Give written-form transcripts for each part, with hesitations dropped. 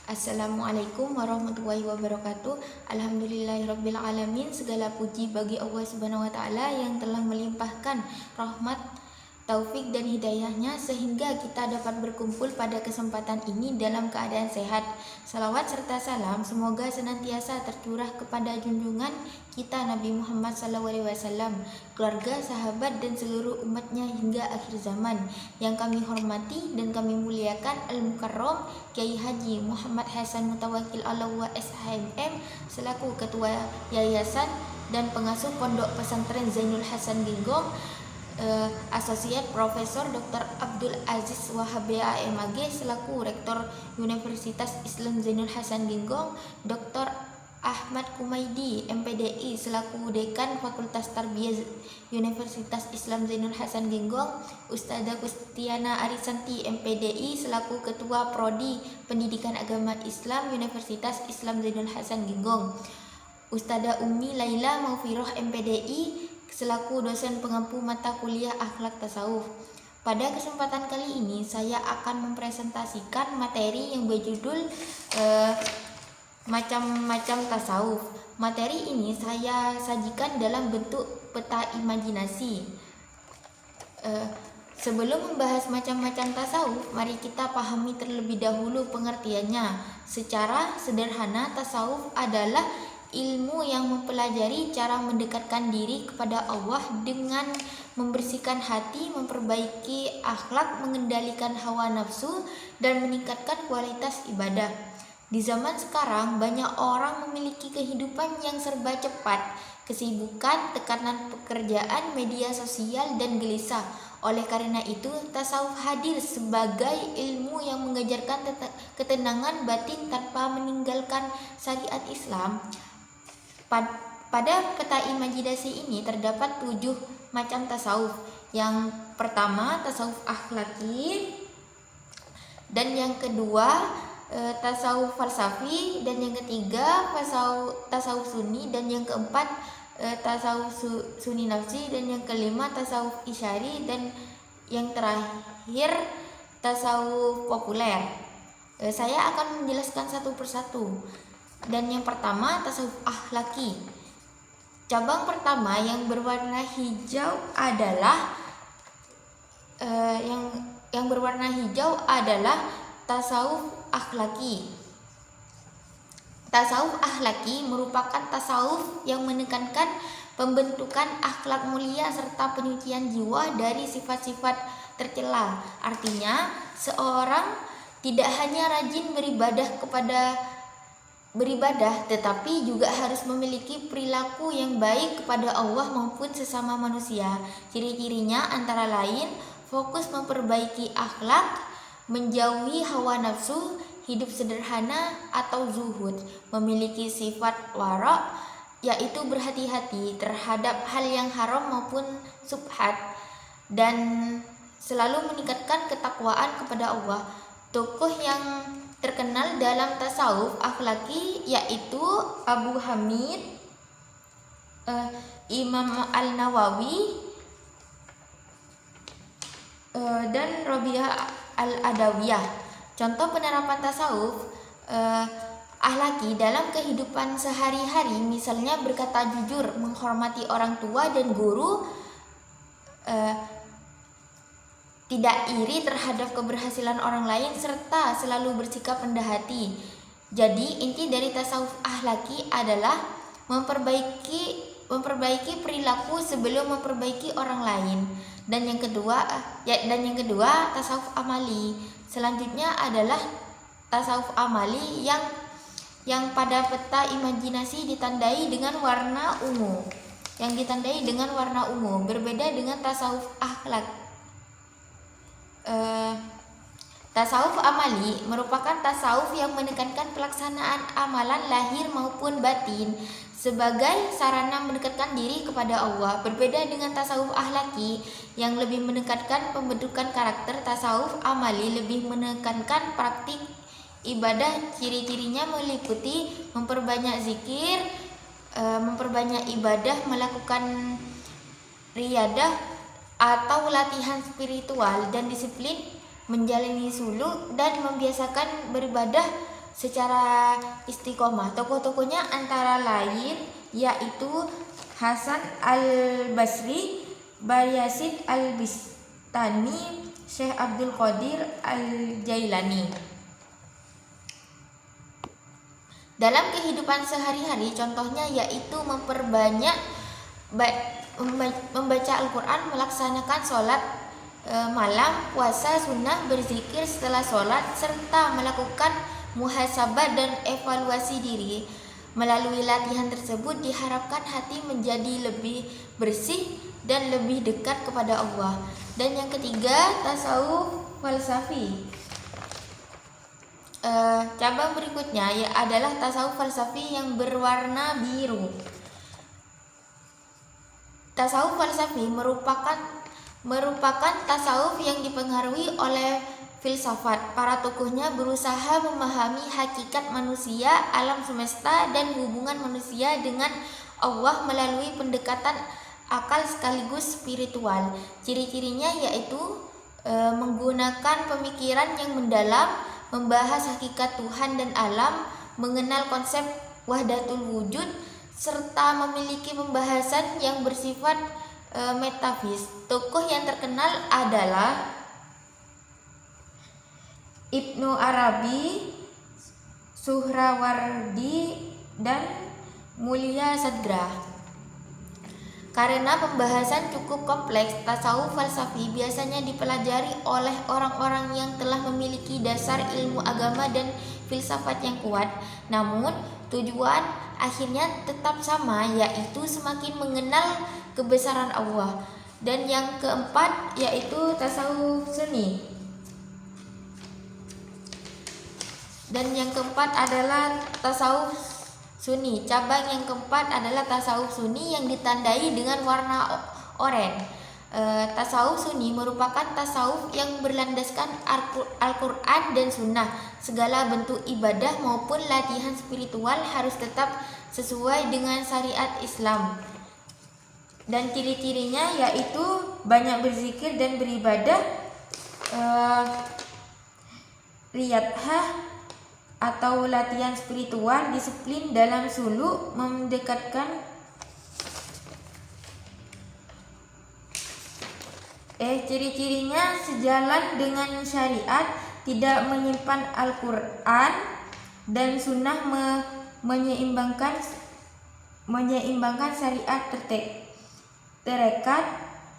Assalamualaikum warahmatullahi wabarakatuh. Alhamdulillahirabbil alamin. Segala puji bagi Allah Subhanahu wa taala yang telah melimpahkan rahmat, taufik dan hidayahnya sehingga kita dapat berkumpul pada kesempatan ini dalam keadaan sehat. Salawat serta salam semoga senantiasa tercurah kepada junjungan kita Nabi Muhammad SAW, keluarga, sahabat dan seluruh umatnya hingga akhir zaman. Yang kami hormati dan kami muliakan Al-Mukarram Kiai Haji Muhammad Hasan Mutawakil Alawa SHMM selaku Ketua Yayasan dan Pengasuh Pondok Pesantren Zainul Hasan Genggong, Asosiat Profesor Dr. Abdul Aziz Wahabe AMAG selaku Rektor Universitas Islam Zainul Hasan Genggong, Dr. Ahmad Kumaidi MPDI selaku Dekan Fakultas Tarbiyah Universitas Islam Zainul Hasan Genggong, Ustadzah Kustiana Arisanti MPDI selaku Ketua Prodi Pendidikan Agama Islam Universitas Islam Zainul Hasan Genggong, Ustadzah Ummi Laila Maufiroh MPDI selaku dosen pengampu mata kuliah akhlak tasawuf. Pada kesempatan kali ini saya akan mempresentasikan materi yang berjudul macam-macam tasawuf. Materi ini saya sajikan dalam bentuk peta imajinasi. Sebelum membahas macam-macam tasawuf, mari kita pahami terlebih dahulu pengertiannya. Secara sederhana, tasawuf adalah ilmu yang mempelajari cara mendekatkan diri kepada Allah dengan membersihkan hati, memperbaiki akhlak, mengendalikan hawa nafsu, dan meningkatkan kualitas ibadah. Di zaman sekarang, banyak orang memiliki kehidupan yang serba cepat, kesibukan, tekanan pekerjaan, media sosial, dan gelisah. Oleh karena itu, tasawuf hadir sebagai ilmu yang mengajarkan ketenangan batin tanpa meninggalkan syariat Islam. Pada peta imajinasi ini terdapat 7 macam tasawuf. Yang pertama tasawuf akhlaki, dan yang kedua tasawuf falsafi, dan yang ketiga tasawuf sunni, dan yang keempat tasawuf sunni nafsi, dan yang kelima tasawuf isyari, dan yang terakhir tasawuf populer. Saya akan menjelaskan satu persatu. Dan yang pertama tasawuf akhlaki. Cabang pertama yang berwarna hijau adalah yang berwarna hijau adalah tasawuf akhlaki. Tasawuf akhlaki merupakan tasawuf yang menekankan pembentukan akhlak mulia serta penyucian jiwa dari sifat-sifat tercela. Artinya, seorang tidak hanya rajin beribadah, tetapi juga harus memiliki perilaku yang baik kepada Allah maupun sesama manusia. Ciri-cirinya antara lain fokus memperbaiki akhlak, menjauhi hawa nafsu, hidup sederhana atau zuhud, memiliki sifat wara, yaitu berhati-hati terhadap hal yang haram maupun subhat, dan selalu meningkatkan ketakwaan kepada Allah. Tokoh yang terkenal dalam tasawuf akhlaki yaitu Abu Hamid, Imam Al-Nawawi, dan Rabi'ah Al-Adawiyah. Contoh penerapan tasawuf akhlaki dalam kehidupan sehari-hari, misalnya berkata jujur, menghormati orang tua dan guru, tidak iri terhadap keberhasilan orang lain, serta selalu bersikap rendah hati. Jadi inti dari tasawuf akhlaki adalah memperbaiki perilaku sebelum memperbaiki orang lain. Dan yang kedua tasawuf amali. Selanjutnya adalah tasawuf amali yang pada peta imajinasi ditandai dengan warna ungu. Berbeda dengan tasawuf akhlak. Tasawuf amali merupakan tasawuf yang menekankan pelaksanaan amalan lahir maupun batin sebagai sarana mendekatkan diri kepada Allah. Berbeda dengan tasawuf akhlaki yang lebih menekankan pembentukan karakter, tasawuf amali lebih menekankan praktik ibadah. Ciri-cirinya meliputi memperbanyak zikir, memperbanyak ibadah, melakukan riyadah atau latihan spiritual, dan disiplin, menjalani suluk, dan membiasakan beribadah secara istiqomah. Tokoh-tokohnya antara lain yaitu Hasan al-Basri, Bayazid al-Bistami, Syekh Abdul Qadir al-Jailani. Dalam kehidupan sehari-hari contohnya yaitu memperbanyak membaca Al-Quran, melaksanakan sholat malam, puasa sunnah, berzikir setelah sholat, serta melakukan muhasabah dan evaluasi diri. Melalui latihan tersebut diharapkan hati menjadi lebih bersih dan lebih dekat kepada Allah. Dan yang ketiga, tasawuf falsafi. Cabang berikutnya adalah tasawuf falsafi yang berwarna biru. Tasawuf falsafi merupakan tasawuf yang dipengaruhi oleh filsafat. Para tokohnya berusaha memahami hakikat manusia, alam semesta, dan hubungan manusia dengan Allah melalui pendekatan akal sekaligus spiritual. Ciri-cirinya yaitu menggunakan pemikiran yang mendalam, membahas hakikat Tuhan dan alam, mengenal konsep wahdatul wujud, serta memiliki pembahasan yang bersifat metafis. Tokoh yang terkenal adalah Ibnu Arabi, Suhrawardi, dan Mulia Sadra. Karena pembahasan cukup kompleks, tasawuf falsafi biasanya dipelajari oleh orang-orang yang telah memiliki dasar ilmu agama dan filsafat yang kuat. Namun, tujuan akhirnya tetap sama, yaitu semakin mengenal kebesaran Allah. Dan yang keempat yaitu tasawuf sunni. Dan yang keempat adalah tasawuf sunni. Cabang yang keempat adalah tasawuf sunni yang ditandai dengan warna oranye. Tasawuf sunni merupakan tasawuf yang berlandaskan Al-Quran dan Sunnah. Segala bentuk ibadah maupun latihan spiritual harus tetap sesuai dengan syariat Islam. Dan ciri-cirinya yaitu banyak berzikir dan beribadah, riyadhah atau latihan spiritual, disiplin dalam suluk, mendekatkan ciri-cirinya sejalan dengan syariat, tidak menyimpan Al-Quran dan Sunnah, menyeimbangkan syariat terekat,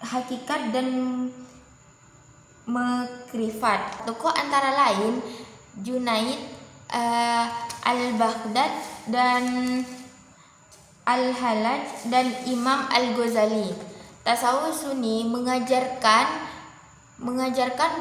hakikat dan makrifat. Tokoh antara lain Junaid Al-Baghdad dan Al-Hallaj dan Imam Al-Ghazali. Tasawuf sunni mengajarkan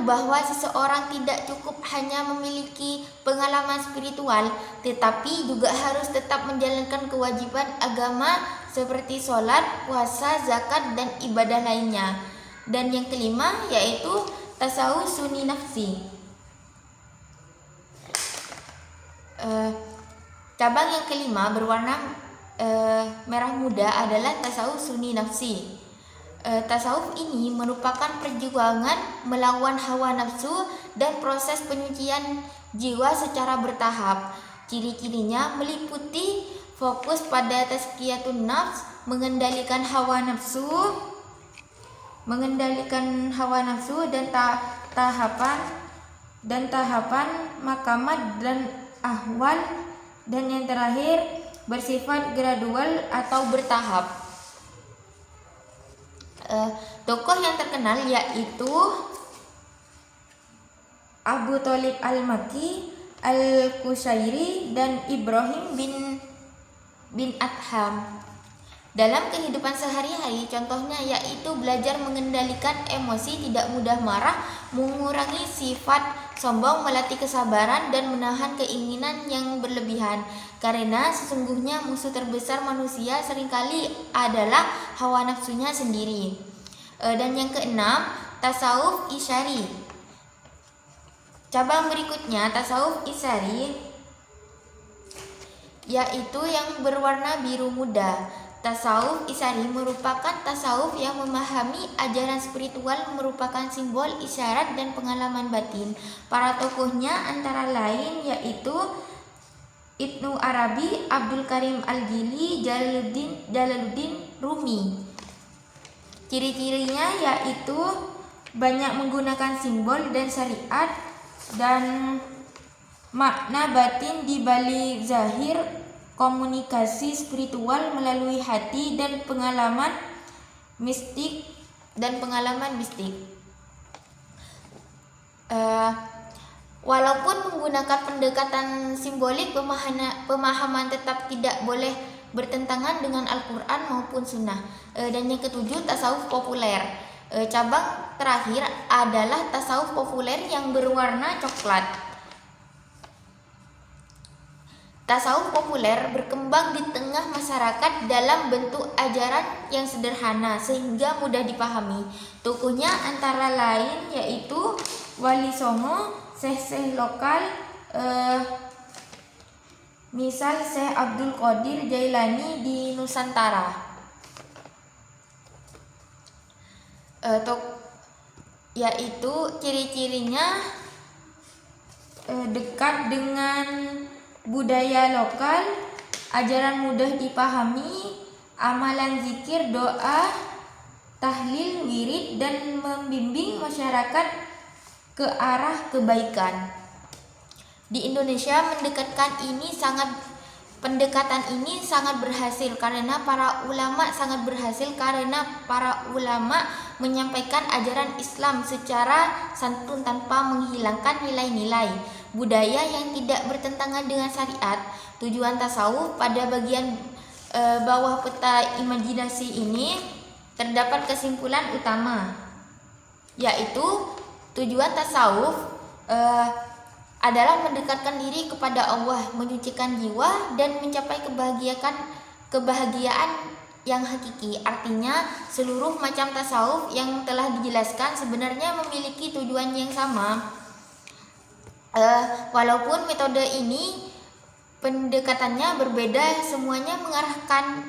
bahwa seseorang tidak cukup hanya memiliki pengalaman spiritual, tetapi juga harus tetap menjalankan kewajiban agama seperti sholat, puasa, zakat, dan ibadah lainnya. Dan yang kelima yaitu tasawuf sunni nafsi. Cabang yang kelima berwarna merah muda adalah tasawuf sunni nafsi. Tasawuf ini merupakan perjuangan melawan hawa nafsu dan proses penyucian jiwa secara bertahap. Ciri-cirinya meliputi fokus pada tazkiyatun nafs, mengendalikan hawa nafsu dan tahapan makamat dan ahwal, dan yang terakhir bersifat gradual atau bertahap. Tokoh yang terkenal yaitu Abu Thalib Al-Makki, Al-Qushairi, dan Ibrahim bin Adham. Dalam kehidupan sehari-hari, contohnya yaitu belajar mengendalikan emosi, tidak mudah marah, mengurangi sifat sombong, melatih kesabaran, dan menahan keinginan yang berlebihan. Karena sesungguhnya musuh terbesar manusia seringkali adalah hawa nafsunya sendiri. Dan yang keenam, tasawuf isyari. Cabang berikutnya, tasawuf isyari, yaitu yang berwarna biru muda. Tasawuf isyari merupakan tasawuf yang memahami ajaran spiritual, merupakan simbol, isyarat, dan pengalaman batin. Para tokohnya antara lain yaitu Ibnu Arabi, Abdul Karim Al-Jili, Jalaluddin Rumi. Ciri-cirinya yaitu banyak menggunakan simbol dan syariat dan makna batin di balik zahir, komunikasi spiritual melalui hati dan pengalaman mistik. Walaupun menggunakan pendekatan simbolik, pemahaman tetap tidak boleh bertentangan dengan Al-Quran maupun Sunnah. Dan yang ketujuh, tasawuf populer. Cabang terakhir adalah tasawuf populer yang berwarna coklat. Tasawuf populer berkembang di tengah masyarakat dalam bentuk ajaran yang sederhana sehingga mudah dipahami. Tokohnya antara lain yaitu Wali Songo, Syekh lokal, misal Syekh Abdul Qadir Jailani di Nusantara. Yaitu ciri-cirinya dekat dengan budaya lokal, ajaran mudah dipahami, amalan zikir, doa, tahlil, wirid, dan membimbing masyarakat ke arah kebaikan. Di Indonesia pendekatan ini sangat berhasil karena para ulama menyampaikan ajaran Islam secara santun tanpa menghilangkan nilai-nilai budaya yang tidak bertentangan dengan syariat. Tujuan tasawuf pada bagian bawah peta imajinasi ini terdapat kesimpulan utama, yaitu tujuan tasawuf adalah mendekatkan diri kepada Allah, menyucikan jiwa, dan mencapai kebahagiaan yang hakiki. Artinya, seluruh macam tasawuf yang telah dijelaskan sebenarnya memiliki tujuan yang sama. Walaupun metode ini pendekatannya berbeda, semuanya mengarahkan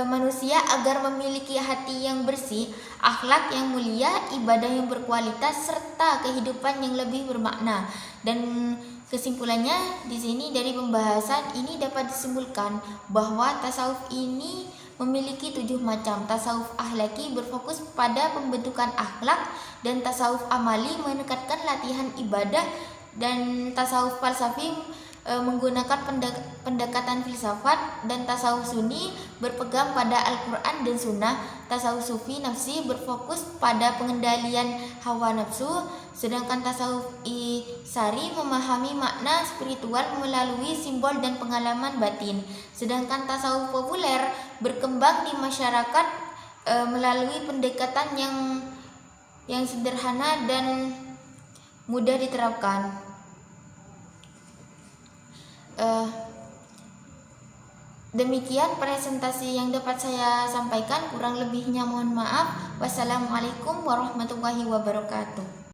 manusia agar memiliki hati yang bersih, akhlak yang mulia, ibadah yang berkualitas, serta kehidupan yang lebih bermakna. Dan kesimpulannya di sini dari pembahasan ini dapat disimpulkan bahwa tasawuf ini memiliki 7 macam. Tasawuf akhlaki berfokus pada pembentukan akhlak, dan tasawuf amali menekankan latihan ibadah, dan tasawuf falsafi menggunakan pendekatan filsafat, dan tasawuf sunni berpegang pada Al-Quran dan Sunnah. Tasawuf sufi nafsi berfokus pada pengendalian hawa nafsu, sedangkan tasawuf isari memahami makna spiritual melalui simbol dan pengalaman batin. Sedangkan tasawuf populer berkembang di masyarakat melalui pendekatan yang sederhana dan mudah diterapkan. Demikian presentasi yang dapat saya sampaikan, kurang lebihnya mohon maaf. Wassalamualaikum warahmatullahi wabarakatuh.